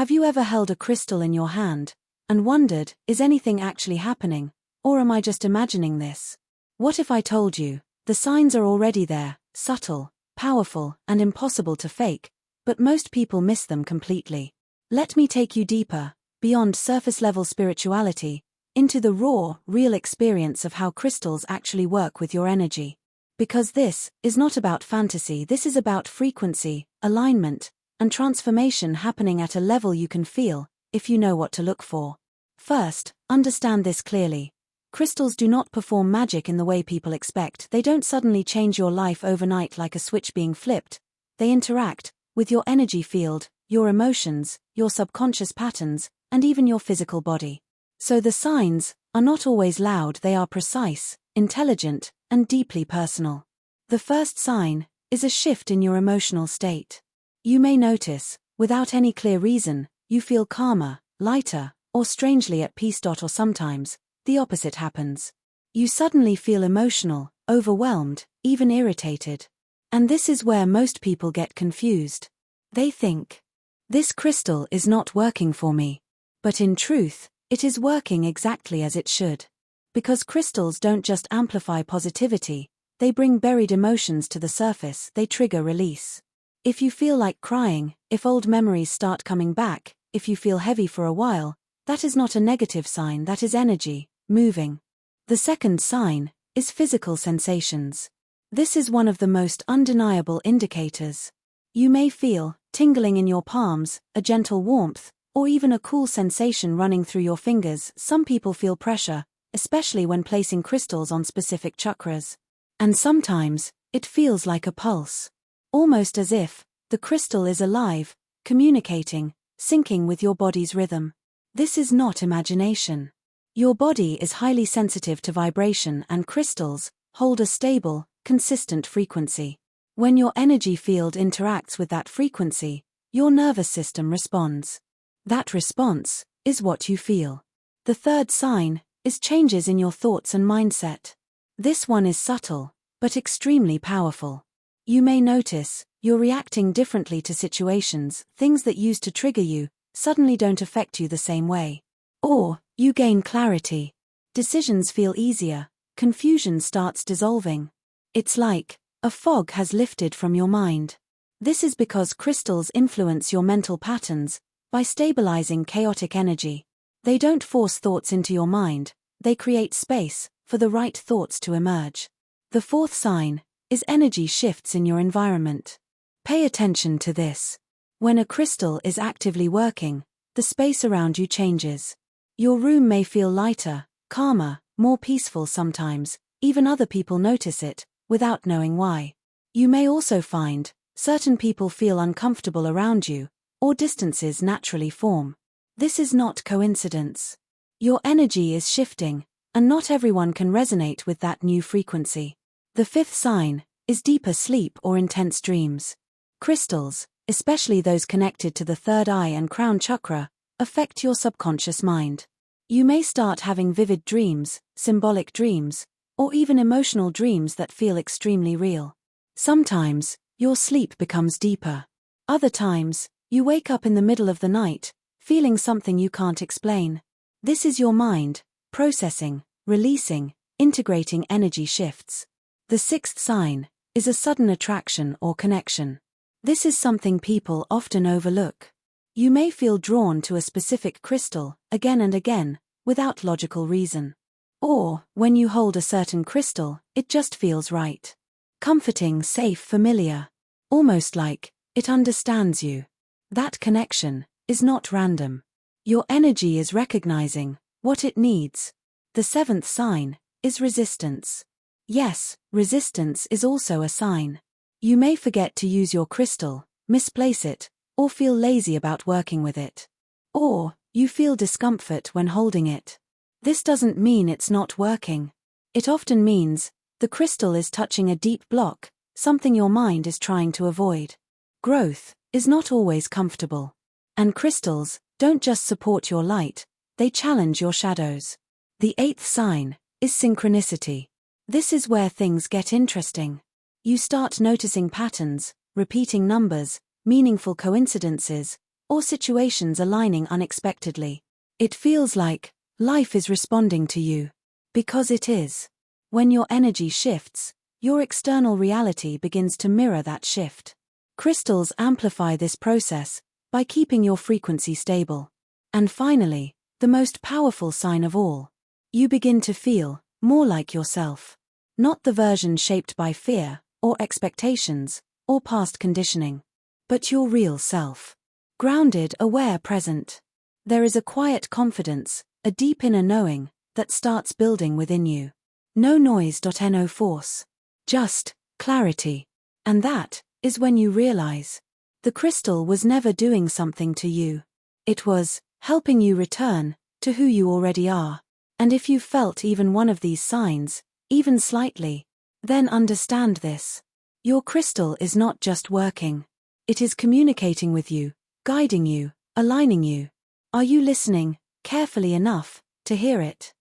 Have you ever held a crystal in your hand and wondered, is anything actually happening, or am I just imagining this? What if I told you, the signs are already there, subtle, powerful, and impossible to fake, but most people miss them completely. Let me take you deeper, beyond surface-level spirituality, into the raw, real experience of how crystals actually work with your energy. Because this is not about fantasy, this is about frequency, alignment, and transformation happening at a level you can feel, if you know what to look for. First, understand this clearly. Crystals do not perform magic in the way people expect. They don't suddenly change your life overnight like a switch being flipped. They interact with your energy field, your emotions, your subconscious patterns, and even your physical body. So the signs are not always loud, they are precise, intelligent, and deeply personal. The first sign is a shift in your emotional state. You may notice, without any clear reason, you feel calmer, lighter, or strangely at peace. Or sometimes, the opposite happens. You suddenly feel emotional, overwhelmed, even irritated. And this is where most people get confused. They think, this crystal is not working for me. But in truth, it is working exactly as it should. Because crystals don't just amplify positivity, they bring buried emotions to the surface, they trigger release. If you feel like crying, if old memories start coming back, if you feel heavy for a while, that is not a negative sign, that is energy, moving. The second sign is physical sensations. This is one of the most undeniable indicators. You may feel tingling in your palms, a gentle warmth, or even a cool sensation running through your fingers. Some people feel pressure, especially when placing crystals on specific chakras. And sometimes, it feels like a pulse. Almost as if the crystal is alive, communicating, syncing with your body's rhythm. This is not imagination. Your body is highly sensitive to vibration, and crystals hold a stable, consistent frequency. When your energy field interacts with that frequency, your nervous system responds. That response is what you feel. The third sign is changes in your thoughts and mindset. This one is subtle, but extremely powerful. You may notice you're reacting differently to situations. Things that used to trigger you suddenly don't affect you the same way. Or, you gain clarity. Decisions feel easier, confusion starts dissolving. It's like a fog has lifted from your mind. This is because crystals influence your mental patterns by stabilizing chaotic energy. They don't force thoughts into your mind, they create space for the right thoughts to emerge. The fourth sign is energy shifts in your environment. Pay attention to this. When a crystal is actively working, the space around you changes. Your room may feel lighter, calmer, more peaceful sometimes, even other people notice it, without knowing why. You may also find certain people feel uncomfortable around you, or distances naturally form. This is not coincidence. Your energy is shifting, and not everyone can resonate with that new frequency. The fifth sign is deeper sleep or intense dreams. Crystals, especially those connected to the third eye and crown chakra, affect your subconscious mind. You may start having vivid dreams, symbolic dreams, or even emotional dreams that feel extremely real. Sometimes, your sleep becomes deeper. Other times, you wake up in the middle of the night, feeling something you can't explain. This is your mind processing, releasing, integrating energy shifts. The sixth sign is a sudden attraction or connection. This is something people often overlook. You may feel drawn to a specific crystal again and again, without logical reason. Or, when you hold a certain crystal, it just feels right. Comforting, safe, familiar. Almost like it understands you. That connection is not random. Your energy is recognizing what it needs. The seventh sign is resistance. Yes, resistance is also a sign. You may forget to use your crystal, misplace it, or feel lazy about working with it. Or, you feel discomfort when holding it. This doesn't mean it's not working. It often means the crystal is touching a deep block, something your mind is trying to avoid. Growth is not always comfortable. And crystals don't just support your light, they challenge your shadows. The eighth sign is synchronicity. This is where things get interesting. You start noticing patterns, repeating numbers, meaningful coincidences, or situations aligning unexpectedly. It feels like life is responding to you. Because it is. When your energy shifts, your external reality begins to mirror that shift. Crystals amplify this process by keeping your frequency stable. And finally, the most powerful sign of all. You begin to feel more like yourself. Not the version shaped by fear, or expectations, or past conditioning. But your real self. Grounded, aware, present. There is a quiet confidence, a deep inner knowing, that starts building within you. No noise, no force. Just clarity. And that is when you realize the crystal was never doing something to you. It was helping you return to who you already are. And if you felt even one of these signs, even slightly, then understand this. Your crystal is not just working. It is communicating with you, guiding you, aligning you. Are you listening carefully enough to hear it?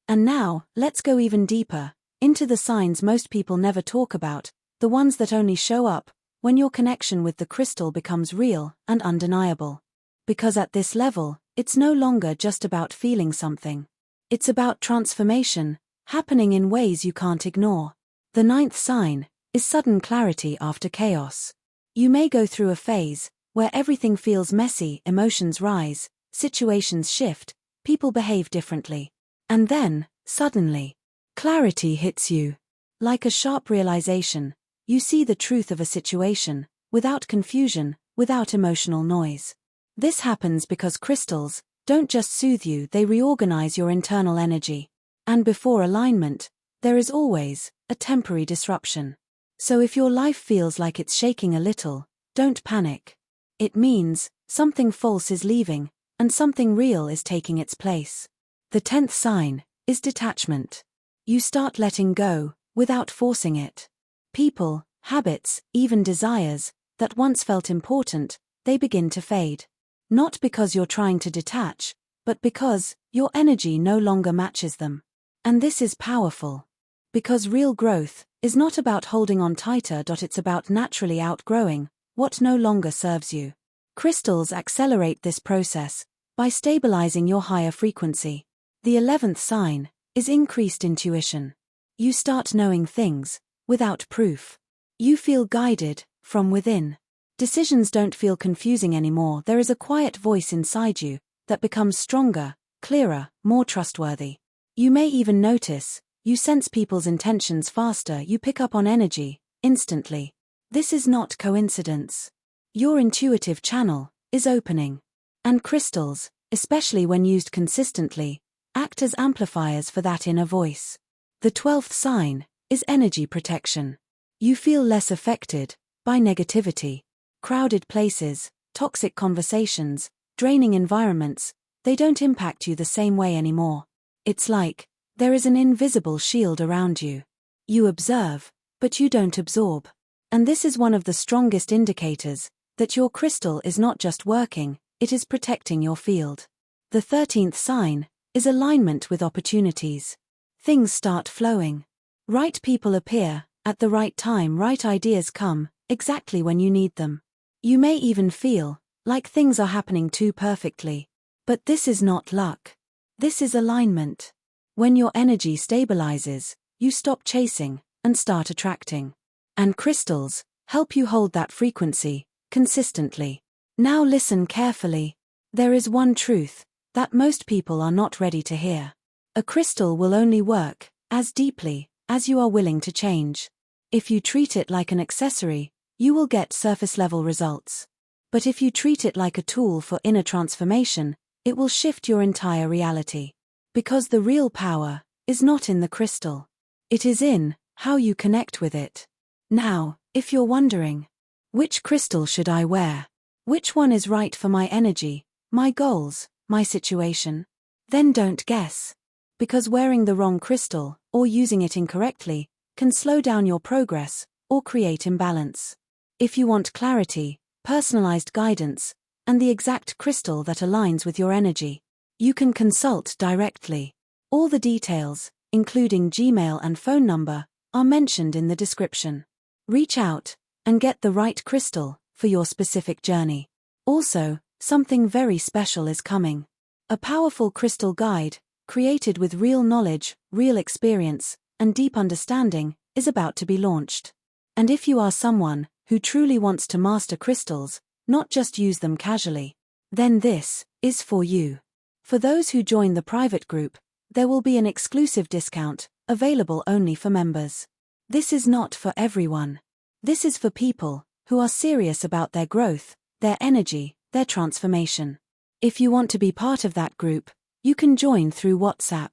And now, let's go even deeper into the signs most people never talk about, the ones that only show up when your connection with the crystal becomes real and undeniable. Because at this level, it's no longer just about feeling something. It's about transformation, happening in ways you can't ignore. The 9th sign is sudden clarity after chaos. You may go through a phase where everything feels messy, emotions rise, situations shift, people behave differently. And then, suddenly, clarity hits you. Like a sharp realization, you see the truth of a situation, without confusion, without emotional noise. This happens because crystals don't just soothe you, they reorganize your internal energy. And before alignment, there is always a temporary disruption. So if your life feels like it's shaking a little, don't panic. It means something false is leaving, and something real is taking its place. The 10th sign is detachment. You start letting go, without forcing it. People, habits, even desires, that once felt important, they begin to fade. Not because you're trying to detach, but because your energy no longer matches them. And this is powerful. Because real growth is not about holding on tighter. It's about naturally outgrowing what no longer serves you. Crystals accelerate this process by stabilizing your higher frequency. The 11th sign is increased intuition. You start knowing things without proof. You feel guided from within. Decisions don't feel confusing anymore. There is a quiet voice inside you that becomes stronger, clearer, more trustworthy. You may even notice you sense people's intentions faster. You pick up on energy instantly. This is not coincidence. Your intuitive channel is opening. And crystals, especially when used consistently, act as amplifiers for that inner voice. The 12th sign is energy protection. You feel less affected by negativity. Crowded places, toxic conversations, draining environments, they don't impact you the same way anymore. It's like there is an invisible shield around you. You observe, but you don't absorb. And this is one of the strongest indicators that your crystal is not just working, it is protecting your field. The 13th sign is alignment with opportunities. Things start flowing. Right people appear, at the right time, right ideas come, exactly when you need them. You may even feel like things are happening too perfectly. But this is not luck. This is alignment. When your energy stabilizes, you stop chasing and start attracting. And crystals help you hold that frequency consistently. Now listen carefully. There is one truth that most people are not ready to hear. A crystal will only work as deeply as you are willing to change. If you treat it like an accessory, you will get surface-level results. But if you treat it like a tool for inner transformation, it will shift your entire reality. Because the real power is not in the crystal. It is in how you connect with it. Now, if you're wondering, which crystal should I wear? Which one is right for my energy, my goals, my situation? Then don't guess. Because wearing the wrong crystal, or using it incorrectly, can slow down your progress, or create imbalance. If you want clarity, personalized guidance, and the exact crystal that aligns with your energy, you can consult directly. All the details, including Gmail and phone number, are mentioned in the description. Reach out and get the right crystal for your specific journey. Also, something very special is coming. A powerful crystal guide, created with real knowledge, real experience, and deep understanding, is about to be launched. And if you are someone who truly wants to master crystals, not just use them casually, then this is for you. For those who join the private group, there will be an exclusive discount, available only for members. This is not for everyone. This is for people who are serious about their growth, their energy, their transformation. If you want to be part of that group, you can join through WhatsApp.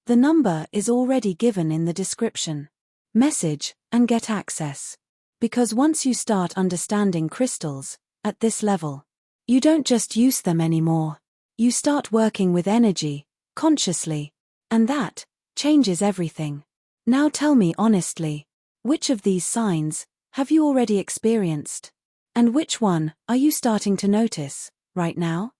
The number is already given in the description. Message and get access. Because once you start understanding crystals, at this level, you don't just use them anymore. You start working with energy, consciously. And that changes everything. Now tell me honestly, which of these signs have you already experienced? And which one are you starting to notice right now?